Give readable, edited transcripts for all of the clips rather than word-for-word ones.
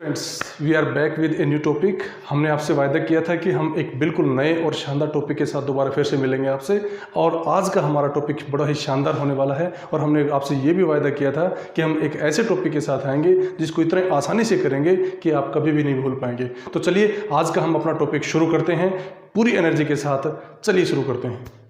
Friends, we are back with a new topic. हमने आपसे वायदा किया था कि हम एक बिल्कुल नए और शानदार टॉपिक के साथ दोबारा फिर से मिलेंगे आपसे। और आज का हमारा टॉपिक बड़ा ही शानदार होने वाला है। और हमने आपसे ये भी वायदा किया था कि हम एक ऐसे टॉपिक के साथ आएंगे जिसको इतने आसानी से करेंगे कि आप कभी भी नहीं भूल पाएंगे। तो चलिए आज का हम अपना टॉपिक शुरू करते हैं पूरी एनर्जी के साथ। चलिए शुरू करते हैं।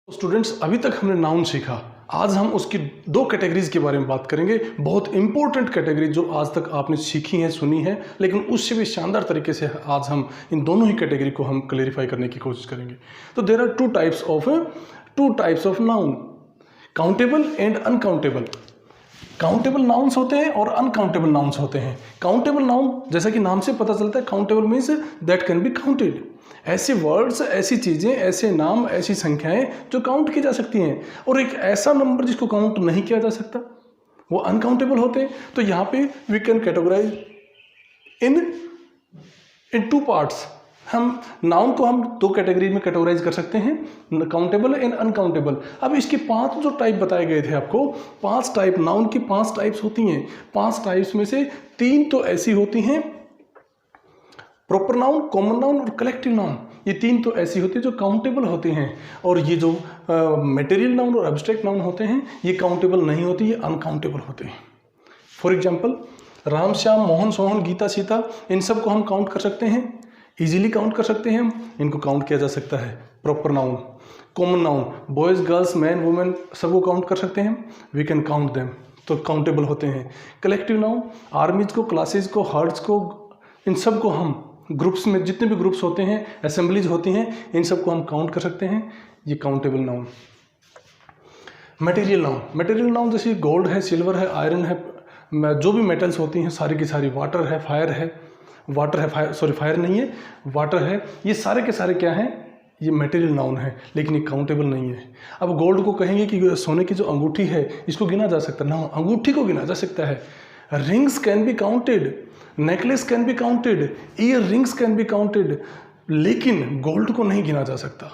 स्टूडेंट्स, अभी तक हमने नाउन सीखा। आज हम उसकी दो कैटेगरीज के बारे में बात करेंगे, बहुत इंपॉर्टेंट कैटेगरी जो आज तक आपने सीखी है, सुनी है, लेकिन उससे भी शानदार तरीके से आज हम इन दोनों ही कैटेगरी को हम क्लेरिफाई करने की कोशिश करेंगे। तो there are two types of noun, countable and uncountable. Countable nouns होते हैं और अनकाउंटेबल नाउन्स होते हैं। काउंटेबल नाउन, जैसा कि नाम से पता चलता है, countable means that can be counted. ऐसे वर्ड्स, ऐसी चीज़ें, ऐसे नाम, ऐसी संख्याएं जो काउंट की जा सकती हैं। और एक ऐसा नंबर जिसको काउंट नहीं किया जा सकता, वो अनकाउंटेबल होते हैं। तो यहाँ पे we can categorize in two parts. हम नाउन को हम दो कैटेगरी में कैटेगराइज कर सकते हैं, काउंटेबल एंड अनकाउंटेबल। अब इसके पांच जो टाइप बताए गए थे आपको, पांच टाइप, नाउन की पांच टाइप्स होती हैं। पांच टाइप्स में से तीन तो ऐसी होती हैं, प्रॉपर नाउन, कॉमन नाउन और कलेक्टिव नाउन। ये तीन तो ऐसी होती है जो काउंटेबल होते हैं। और ये जो मटेरियल नाउन और एब्स्ट्रैक्ट नाउन होते हैं, ये काउंटेबल नहीं होती, ये अनकाउंटेबल होते हैं। फॉर एग्जाम्पल, राम, श्याम, मोहन, सोहन, गीता, सीता, इन सबको हम काउंट कर सकते हैं, इजीली काउंट कर सकते हैं हम, इनको काउंट किया जा सकता है। Proper noun, common noun, boys, girls, man, women, सबको काउंट कर सकते हैं, वी कैन काउंट देम, तो काउंटेबल होते हैं। कलेक्टिव नाउन, आर्मीज को, क्लासेज को, हर्ड्स को, इन सबको हम ग्रुप्स में, जितने भी ग्रुप्स होते हैं, असेंबलीज होती हैं, इन सबको हम काउंट कर सकते हैं, ये countable noun. Material noun, material noun जैसे गोल्ड है, सिल्वर है, आयरन है, जो भी मेटल्स होती हैं सारी की सारी, वाटर है, फायर नहीं है, वाटर है, ये सारे के सारे क्या हैं, ये मटेरियल नाउन है, लेकिन ये काउंटेबल नहीं है। अब गोल्ड को कहेंगे कि सोने की जो अंगूठी है, इसको गिना जा सकता है ना, अंगूठी को गिना जा सकता है। Rings can be counted, necklace can be counted, year rings can be counted, लेकिन गोल्ड को नहीं गिना जा सकता।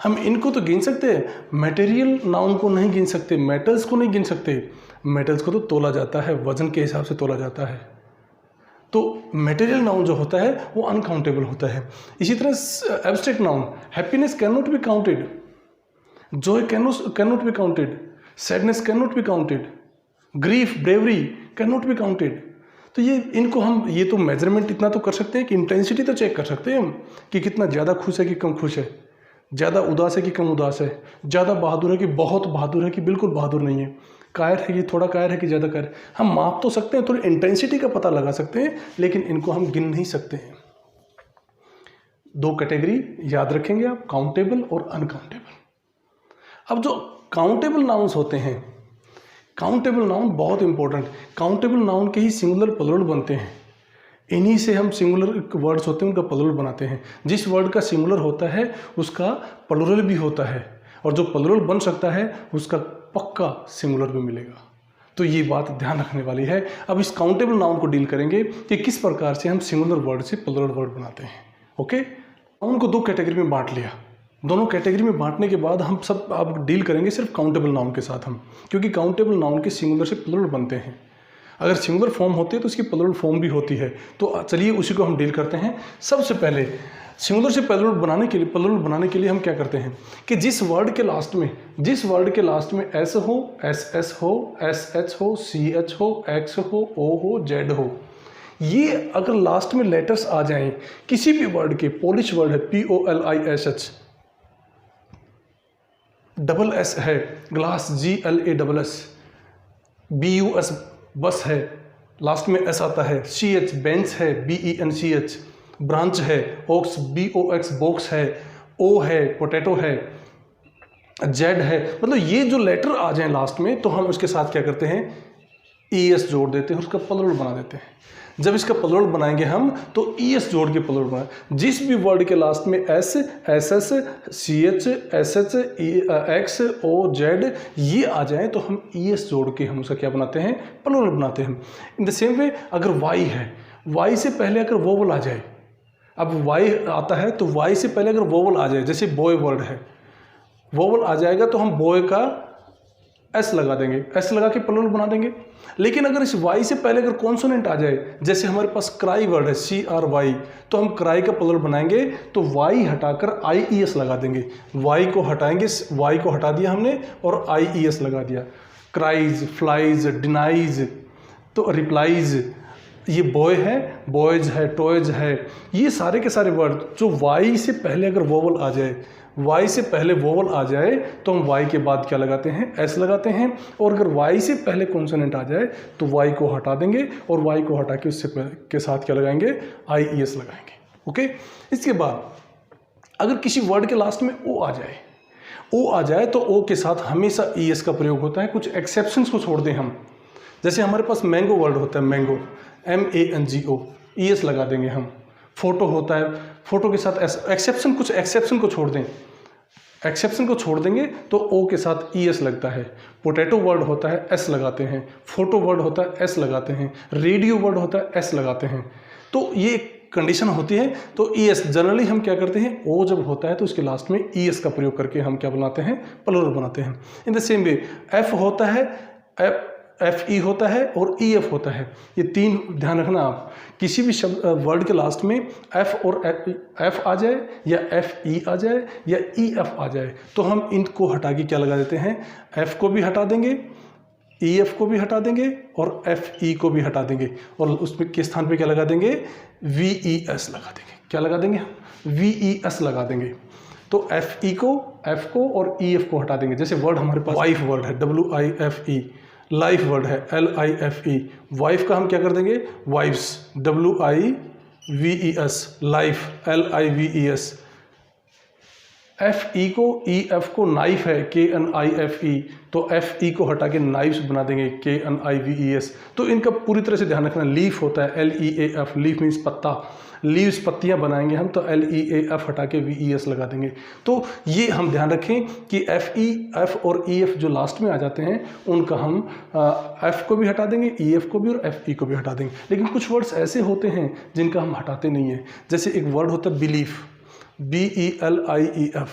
हम इनको तो गिन सकते हैं, मटेरियल नाउन को नहीं गिन सकते, मेटल्स को नहीं गिन सकते। मेटल्स को तो तोला जाता है, वजन के हिसाब से तोला जाता है। तो मटेरियल नाउन जो होता है वो अनकाउंटेबल होता है। इसी तरह abstract noun, happiness can not be counted, Joy can not be counted, sadness can not be counted, grief, bravery can not be counted. तो ये इनको हम, ये तो मेजरमेंट इतना तो कर सकते हैं कि इंटेंसिटी तो चेक कर सकते हैं हम कि कितना ज़्यादा खुश है कि कम खुश है, ज़्यादा उदास है कि कम उदास है, ज़्यादा बहादुर है कि बहुत बहादुर है कि बिल्कुल बहादुर नहीं है, कायर है कि थोड़ा कायर है कि ज़्यादा कायर। हम माप तो सकते हैं, थोड़ी इंटेंसिटी का पता लगा सकते हैं, लेकिन इनको हम गिन नहीं सकते हैं। दो कैटेगरी याद रखेंगे आप, काउंटेबल और अनकाउंटेबल। अब जो काउंटेबल नाउन्स होते हैं, काउंटेबल नाउन बहुत इंपॉर्टेंट, काउंटेबल नाउन के ही सिंगुलर प्लुरल बनते हैं। इन्हीं से हम सिंगुलर वर्ड्स होते हैं उनका प्लुरल बनाते हैं। जिस वर्ड का सिंगुलर होता है उसका प्लुरल भी होता है, और जो प्लुरल बन सकता है उसका पक्का सिंगुलर भी मिलेगा। तो ये बात ध्यान रखने वाली है। अब इस काउंटेबल नाउन को डील करेंगे कि किस प्रकार से हम सिंगुलर वर्ड से प्लुरल वर्ड बनाते हैं। ओके, नाउन को दो कैटेगरी में बांट लिया। दोनों कैटेगरी में बांटने के बाद हम सब अब डील करेंगे सिर्फ काउंटेबल नाउन के साथ हम, क्योंकि काउंटेबल नाउन के सिंगुलर से प्लुरल बनते हैं। अगर सिंगुलर फॉर्म होती है तो उसकी प्लुरल फॉर्म भी होती है। तो चलिए उसी को हम डील करते हैं। सबसे पहले सिंगुलर से प्लुरल बनाने के लिए हम क्या करते हैं कि जिस वर्ड के लास्ट में एस हो, एस हो, एस एच हो, सी एच हो, एक्स हो, ओ हो, जेड हो, ये अगर लास्ट में लेटर्स आ जाएं किसी भी वर्ड के, पोलिश वर्ड है POLISH, डबल एस है, ग्लास GLASS, BUS बस है, लास्ट में एस आता है, CH बेंच है, BENCH, ब्रांच है, ओक्स BOX बॉक्स है, ओ है, पोटैटो है, जेड है। मतलब ये जो लेटर आ जाए लास्ट में तो हम उसके साथ क्या करते हैं, ES जोड़ देते हैं, उसका प्लुरल बना देते हैं। जब इसका प्लुरल बनाएंगे हम तो ES जोड़ के प्लुरल बनाए। जिस भी वर्ड के लास्ट में S, SS, CH, SH, X, O, Z ये आ जाए तो हम ES जोड़ के हम उसका क्या बनाते हैं, प्लुरल बनाते हैं। इन द सेम वे अगर Y है, Y से पहले अगर वोवल आ जाए अब वाई आता है तो वाई से पहले अगर वोवल आ जाए, जैसे बॉय वर्ड है, वोवल आ जाएगा तो हम बॉय का एस लगा देंगे, एस लगा के प्लूरल बना देंगे। लेकिन अगर इस वाई से पहले अगर कॉन्सोनेंट आ जाए, जैसे हमारे पास क्राई वर्ड है CRY, तो हम क्राई का प्लूरल बनाएंगे तो वाई हटाकर IES लगा देंगे। वाई को हटाएंगे, वाई को हटा दिया हमने और IES लगा दिया। क्राइज, फ्लाइज, डिनाइज, तो रिप्लाइज, ये बॉय है, बॉयज है, टॉयज है, ये सारे के सारे वर्ड जो वाई से पहले अगर वोवल आ जाए, वाई से पहले वोवल आ जाए तो हम वाई के बाद क्या लगाते हैं, एस लगाते हैं। और अगर वाई से पहले कॉन्सोनेंट आ जाए तो वाई को हटा देंगे और वाई को हटा के उससे के साथ क्या लगाएंगे, IES लगाएंगे। ओके, इसके बाद अगर किसी वर्ड के लास्ट में ओ आ जाए, ओ आ जाए तो ओ के साथ हमेशा ES का प्रयोग होता है। कुछ एक्सेप्शंस को छोड़ दें हम, जैसे हमारे पास मैंगो वर्ड होता है, मैंगो MANGO, ES लगा देंगे हम। फोटो होता है, फोटो के साथ एक्सेप्शन, कुछ एक्सेप्शन को छोड़ दें, एक्सेप्शन को छोड़ देंगे तो ओ के साथ ES लगता है। पोटैटो वर्ड होता है, S लगाते हैं। फोटो वर्ड होता है, S लगाते हैं। रेडियो वर्ड होता है, S लगाते हैं। तो ये कंडीशन होती है। तो ES जनरली हम क्या करते हैं, ओ जब होता है तो उसके लास्ट में ES का प्रयोग करके हम क्या बनाते हैं, प्लूरल बनाते हैं। In the same way F होता है, FE होता है और EF होता है। ये तीन ध्यान रखना आप, किसी भी शब्द वर्ड के लास्ट में F और F आ जाए या FE आ जाए या EF आ जाए तो हम इनको हटा के क्या लगा देते हैं, F को भी हटा देंगे, EF को भी हटा देंगे और FE को भी हटा देंगे और उसमें के स्थान पे क्या लगा देंगे, VES लगा देंगे। क्या लगा देंगे, VES लगा देंगे। तो FE को, F को और EF को हटा देंगे। जैसे वर्ड हमारे पास वाइफ वर्ड है, WIFE, लाइफ वर्ड है, LIFE, वाइफ का हम क्या कर देंगे, wifes, WIVES, life, LIVES। FE को, EF को, नाइफ है, KNIFE, तो FE को हटा के नाइफ्स बना देंगे, KNIVES। तो इनका पूरी तरह से ध्यान रखना। लीफ होता है, LEAF, लीफ मीन्स पत्ता, लीव्स पत्तियां बनाएंगे हम तो LEAF हटा के VES लगा देंगे। तो ये हम ध्यान रखें कि FE, F और EF जो लास्ट में आ जाते हैं उनका हम F को भी हटा देंगे, EF को भी और FE को भी हटा देंगे। लेकिन कुछ वर्ड्स ऐसे होते हैं जिनका हम हटाते नहीं हैं। जैसे एक वर्ड होता है बिलीफ, BELIEF,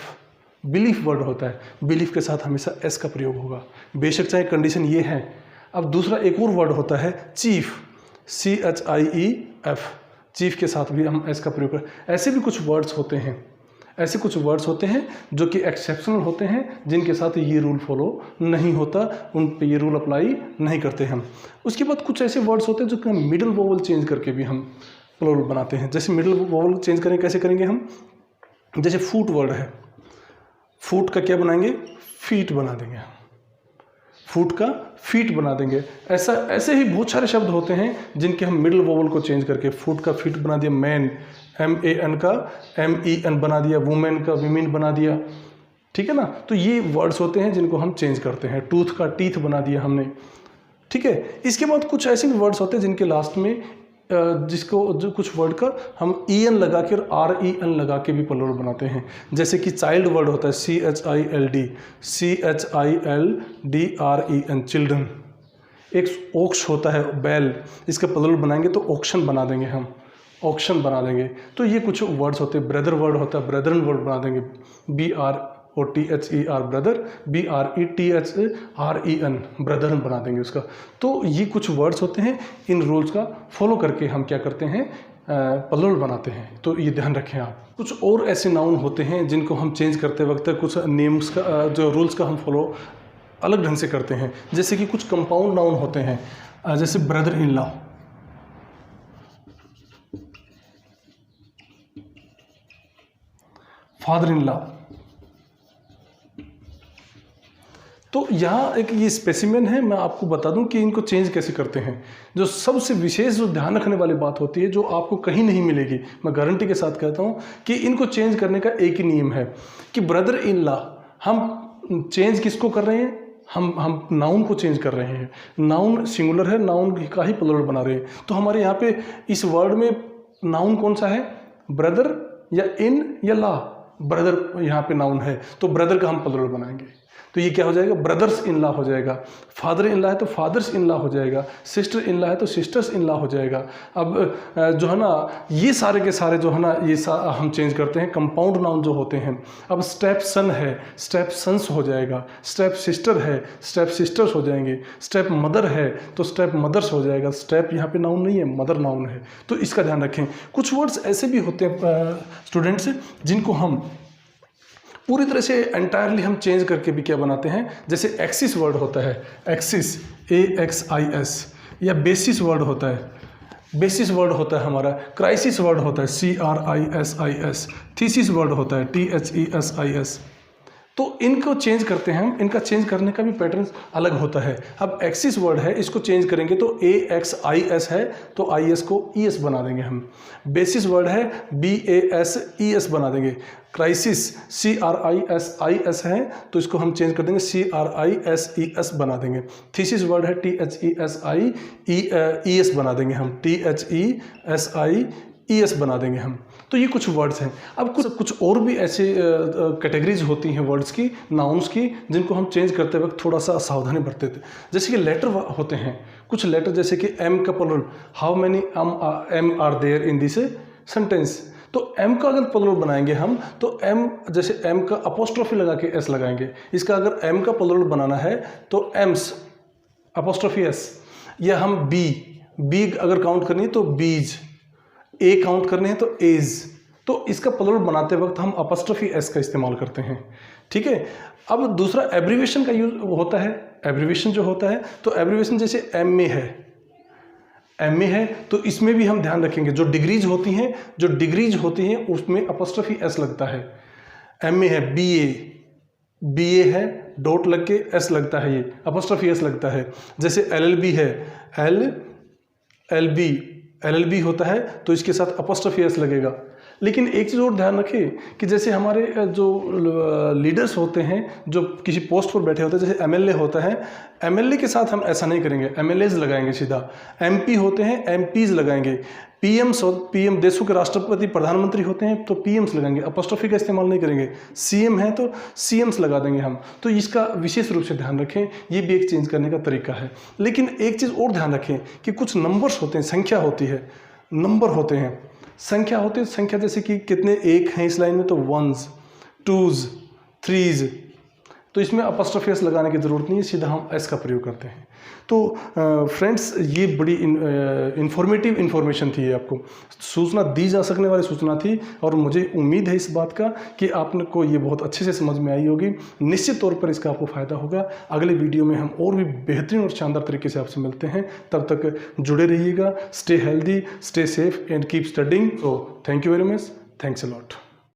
बिलीफ वर्ड होता है, बिलीफ के साथ हमेशा S का प्रयोग होगा, बेशक चाहे कंडीशन ये है। अब दूसरा एक और वर्ड होता है चीफ, CHIEF, चीफ के साथ भी हम S का प्रयोग करें। ऐसे भी कुछ वर्ड्स होते हैं, ऐसे कुछ वर्ड्स होते हैं जो कि एक्सेप्शनल होते हैं, जिनके साथ ये रूल फॉलो नहीं होता, उन पे ये रूल अप्लाई नहीं करते हम। उसके बाद कुछ ऐसे वर्ड्स होते हैं जो कि हम मिडिल वोवल चेंज करके भी हम प्लूरल बनाते हैं। जैसे मिडिल वोवल चेंज करें, कैसे करेंगे हम, जैसे फूट वर्ड है, फूट का क्या बनाएंगे, फीट बना देंगे हम, फूट का फीट बना देंगे। ऐसे ही बहुत सारे शब्द होते हैं जिनके हम मिडिल वोवल को चेंज करके फूट का फीट बना दिया, मैन, MAN का MEN बना दिया, वुमेन का विमेन बना दिया, ठीक है ना। तो ये वर्ड्स होते हैं जिनको हम चेंज करते हैं। टूथ का टीथ बना दिया हमने, ठीक है। इसके बाद कुछ ऐसे भी वर्ड्स होते हैं जिनके लास्ट में जो कुछ वर्ड का हम EN लगा के और REN लगा के भी प्लूरल बनाते हैं। जैसे कि चाइल्ड वर्ड होता है, CHILDREN, चिल्ड्रन। एक ओक्स होता है, बैल, इसका प्लूरल बनाएंगे तो ऑक्शन बना देंगे हम, ऑक्शन बना देंगे। तो ये कुछ वर्ड्स होते हैं। ब्रदर वर्ड होता है, ब्रदरन वर्ड बना देंगे, BROTHER, ब्रदर, BRETHREN, ब्रदरन बना देंगे उसका। तो ये कुछ वर्ड्स होते हैं, इन रूल्स का फॉलो करके हम क्या करते हैं, प्लूरल बनाते हैं। तो ये ध्यान रखें आप। कुछ और ऐसे नाउन होते हैं जिनको हम चेंज करते वक्त कुछ नेम्स का, जो रूल्स का हम फॉलो अलग ढंग से करते हैं। जैसे कि कुछ कंपाउंड नाउन होते हैं, जैसे brother in law, father in law. तो यहाँ एक ये स्पेसिमेन है, मैं आपको बता दूं कि इनको चेंज कैसे करते हैं। जो सबसे विशेष जो ध्यान रखने वाली बात होती है, जो आपको कहीं नहीं मिलेगी, मैं गारंटी के साथ कहता हूँ कि इनको चेंज करने का एक ही नियम है कि ब्रदर इन लॉ, हम चेंज किसको कर रहे हैं, हम नाउन को चेंज कर रहे हैं। नाउन सिंगुलर है, नाउन का ही प्लूरल बना रहे हैं। तो हमारे यहाँ पे इस वर्ड में नाउन कौन सा है, ब्रदर या इन या लॉ। ब्रदर यहाँ पे नाउन है तो ब्रदर का हम प्लूरल बनाएंगे। तो ये क्या हो जाएगा, ब्रदर्स इन लॉ हो जाएगा। फादर इन लॉ है तो फादर्स इन लॉ हो जाएगा, सिस्टर इन लॉ है तो सिस्टर्स इन लॉ हो जाएगा। अब जो है ना ये सारे के सारे जो है ना ये हम चेंज करते हैं, कंपाउंड नाउन जो होते हैं। अब स्टेप सन है, स्टेप सन्स हो जाएगा, स्टेप सिस्टर है, स्टेप सिस्टर्स हो जाएंगे, स्टेप मदर है तो स्टेप मदर्स हो जाएगा। स्टेप यहाँ पे नाउन नहीं है, मदर नाउन है, तो इसका ध्यान रखें। कुछ वर्ड्स ऐसे भी होते हैं स्टूडेंट्स जिनको हम पूरी तरह से एंटायरली हम चेंज करके भी क्या बनाते हैं, जैसे एक्सिस वर्ड होता है, एक्सिस AXIS, या बेसिस वर्ड होता है, बेसिस वर्ड होता है हमारा, क्राइसिस वर्ड होता है CRISIS, थीसिस वर्ड होता है THESIS। तो इनको चेंज करते हैं हम, इनका चेंज करने का भी पैटर्न अलग होता है। अब एक्सिस वर्ड है, इसको चेंज करेंगे तो AXIS है तो IS को ES बना देंगे हम। बेसिस वर्ड है BASES बना देंगे। क्राइसिस CRISIS है तो इसको हम चेंज कर देंगे CRISES बना देंगे। थीसिस वर्ड है THESIES बना देंगे हम, THESIES बना देंगे हम। तो ये कुछ वर्ड्स हैं। अब कुछ और भी ऐसे कैटेगरीज होती हैं वर्ड्स की, नाउन्स की, जिनको हम चेंज करते वक्त थोड़ा सा सावधानी बरतते थे। जैसे कि लेटर होते हैं, कुछ लेटर जैसे कि M का plural, how many M are there in this sentence. तो M का अगर प्लुरल बनाएंगे हम तो M, जैसे M का अपोस्ट्रोफी लगा के S लगाएंगे। इसका अगर M का प्लुरल बनाना है तो एम्स अपोस्ट्रोफी S, या हम B अगर काउंट करनी है तो बीज, A काउंट करने हैं तो एज। तो इसका प्लुरल बनाते वक्त हम अपोस्ट्रोफी S का इस्तेमाल करते हैं, ठीक है। अब दूसरा एब्रीविएशन का यूज होता है। एब्रीविएशन जो होता है तो एब्रीविएशन जैसे MA है तो इसमें भी हम ध्यान रखेंगे, जो डिग्रीज होती हैं उसमें अपोस्ट्रोफी S लगता है। MA है BA है, डॉट लग के S लगता है, ये अपोस्ट्रोफी S लगता है। जैसे LLB है, LLB होता है तो इसके साथ अपोस्ट्रोफी S लगेगा। लेकिन एक चीज़ और ध्यान रखें कि जैसे हमारे जो लीडर्स होते हैं, जो किसी पोस्ट पर बैठे होते हैं, जैसे MLA होता है, MLA के साथ हम ऐसा नहीं करेंगे, MLAs लगाएंगे सीधा। MP होते हैं, MPs लगाएंगे। PM देशों के राष्ट्रपति प्रधानमंत्री होते हैं तो PMs लगाएंगे, अपोस्ट्रोफी का इस्तेमाल नहीं करेंगे। CM है तो CMs लगा देंगे हम। तो इसका विशेष रूप से ध्यान रखें, ये भी एक चेंज करने का तरीका है। लेकिन एक चीज़ और ध्यान रखें कि कुछ नंबर्स होते हैं, संख्या होती है, नंबर होते हैं, संख्या होती है। संख्या जैसे कि कितने एक हैं इस लाइन में तो 1s 2s 3s, तो इसमें अपोस्ट्रोफी S लगाने की ज़रूरत नहीं है, सीधा हम S का प्रयोग करते हैं। तो फ्रेंड्स, ये बड़ी इंफॉर्मेटिव इन्फॉर्मेशन थी, ये आपको सूचना दी जा सकने वाली सूचना थी, और मुझे उम्मीद है इस बात का कि आपने को ये बहुत अच्छे से समझ में आई होगी। निश्चित तौर पर इसका आपको फ़ायदा होगा। अगले वीडियो में हम और भी बेहतरीन और शानदार तरीके से आपसे मिलते हैं। तब तक जुड़े रहिएगा। Stay healthy, stay safe and keep studying. So thank you very much, thanks a lot.